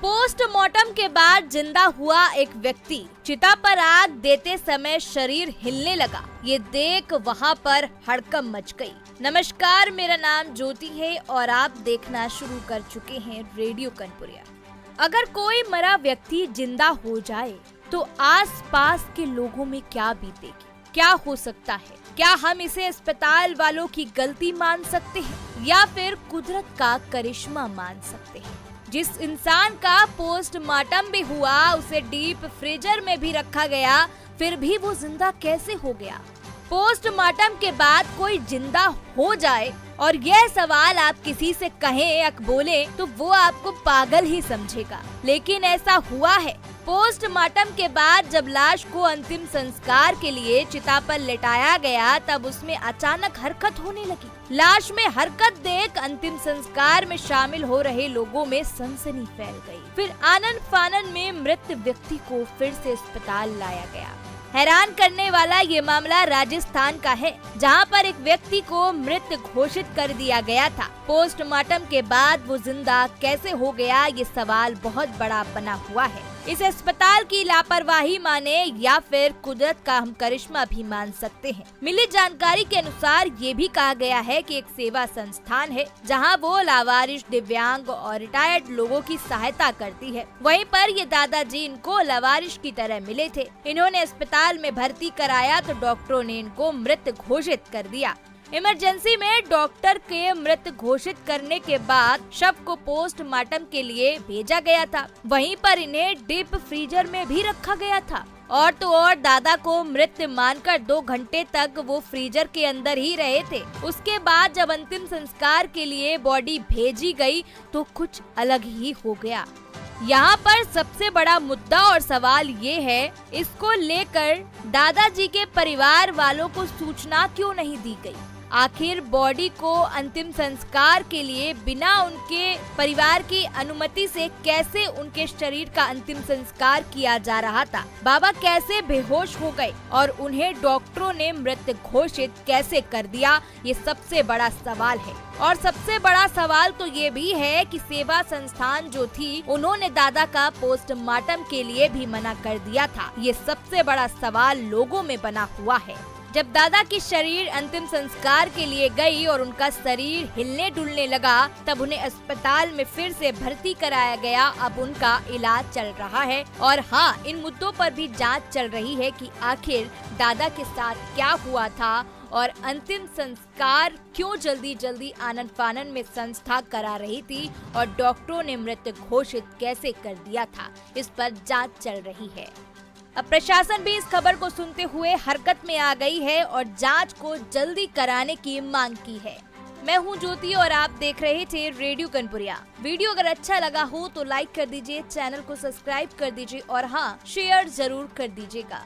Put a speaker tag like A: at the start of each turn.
A: Postmortem के बाद जिंदा हुआ एक व्यक्ति, चिता पर आग देते समय शरीर हिलने लगा। ये देख वहां पर हड़कंप मच गई। नमस्कार, मेरा नाम ज्योति है और आप देखना शुरू कर चुके हैं रेडियो कनपुरिया। अगर कोई मरा व्यक्ति जिंदा हो जाए तो आसपास के लोगों में क्या बीतेगी, क्या हो सकता है? क्या हम इसे अस्पताल वालों की गलती मान सकते हैं या फिर कुदरत का करिश्मा मान सकते हैं? जिस इंसान का पोस्टमार्टम भी हुआ उसे डीप फ्रीजर में भी रखा गया, फिर भी वो जिंदा कैसे हो गया? पोस्टमार्टम के बाद कोई जिंदा हो जाए और यह सवाल आप किसी से कहें या बोले तो वो आपको पागल ही समझेगा, लेकिन ऐसा हुआ है। पोस्टमार्टम के बाद जब लाश को अंतिम संस्कार के लिए चिता पर लेटाया गया तब उसमें अचानक हरकत होने लगी। लाश में हरकत देख अंतिम संस्कार में शामिल हो रहे लोगों में सनसनी फैल गई। फिर आनन फानन में मृत व्यक्ति को फिर से अस्पताल लाया गया। हैरान करने वाला ये मामला राजस्थान का है, जहां पर एक व्यक्ति को मृत घोषित कर दिया गया था। पोस्टमार्टम के बाद वो जिंदा कैसे हो गया, ये सवाल बहुत बड़ा बना हुआ है। इस अस्पताल की लापरवाही माने या फिर कुदरत का हम करिश्मा भी मान सकते हैं। मिली जानकारी के अनुसार ये भी कहा गया है कि एक सेवा संस्थान है जहां वो लावारिश, दिव्यांग और रिटायर्ड लोगों की सहायता करती है। वहीं पर ये दादाजी इनको लावारिश की तरह मिले थे। इन्होंने अस्पताल में भर्ती कराया तो डॉक्टरों ने इनको मृत घोषित कर दिया। इमरजेंसी में डॉक्टर के मृत घोषित करने के बाद शव को पोस्टमार्टम के लिए भेजा गया था। वहीं पर इन्हें डीप फ्रीजर में भी रखा गया था। और तो और दादा को मृत मानकर 2 घंटे तक वो फ्रीजर के अंदर ही रहे थे। उसके बाद जब अंतिम संस्कार के लिए बॉडी भेजी गई तो कुछ अलग ही हो गया। यहाँ पर सबसे बड़ा मुद्दा और सवाल ये है, इसको लेकर दादाजी के परिवार वालों को सूचना क्यों नहीं दी गई? आखिर बॉडी को अंतिम संस्कार के लिए बिना उनके परिवार की अनुमति से कैसे उनके शरीर का अंतिम संस्कार किया जा रहा था? बाबा कैसे बेहोश हो गए और उन्हें डॉक्टरों ने मृत घोषित कैसे कर दिया? ये सबसे बड़ा सवाल है। और सबसे बड़ा सवाल तो ये भी है कि सेवा संस्थान जो थी उन्होंने दादा का पोस्टमार्टम के लिए भी मना कर दिया था। ये सबसे बड़ा सवाल लोगों में बना हुआ है। जब दादा की शरीर अंतिम संस्कार के लिए गई और उनका शरीर हिलने डुलने लगा तब उन्हें अस्पताल में फिर से भर्ती कराया गया। अब उनका इलाज चल रहा है और हाँ, इन मुद्दों पर भी जांच चल रही है कि आखिर दादा के साथ क्या हुआ था और अंतिम संस्कार क्यों जल्दी जल्दी आनन फानन में संस्था करा रही थी और डॉक्टरों ने मृत घोषित कैसे कर दिया था। इस पर जांच चल रही है। अब प्रशासन भी इस खबर को सुनते हुए हरकत में आ गई है और जांच को जल्दी कराने की मांग की है। मैं हूं ज्योति और आप देख रहे थे रेडियो कनपुरिया। वीडियो अगर अच्छा लगा हो तो लाइक कर दीजिए, चैनल को सब्सक्राइब कर दीजिए और हाँ, शेयर जरूर कर दीजिएगा।